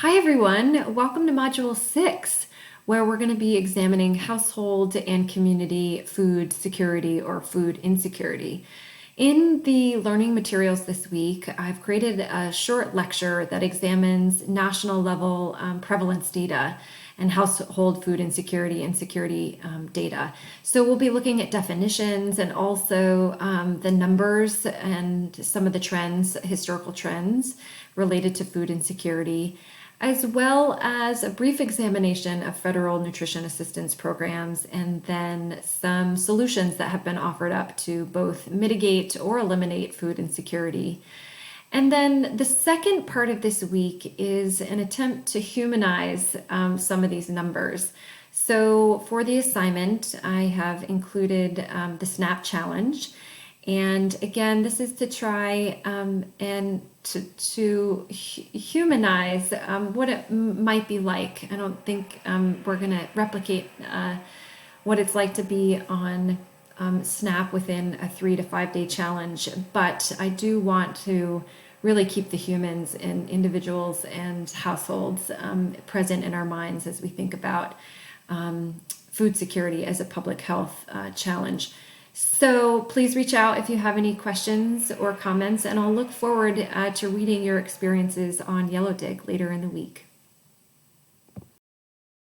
Hi everyone, welcome to Module 6, where we're going to be examining household and community food security or food insecurity. In the learning materials this week, I've created a short lecture that examines national level prevalence data and household food insecurity and security data. So we'll be looking at definitions and also the numbers and some of the trends, historical trends related to food insecurity, as well as a brief examination of federal nutrition assistance programs and then some solutions that have been offered up to both mitigate or eliminate food insecurity. And then the second part of this week is an attempt to humanize some of these numbers. So for the assignment, I have included the SNAP challenge. And again, this is to try and to humanize what it might be like. I don't think we're going to replicate what it's like to be on SNAP within a 3 to 5 day challenge, but I do want to really keep the humans and individuals and households present in our minds as we think about food security as a public health challenge. So please reach out if you have any questions or comments, and I'll look forward to reading your experiences on Yellow Dig later in the week.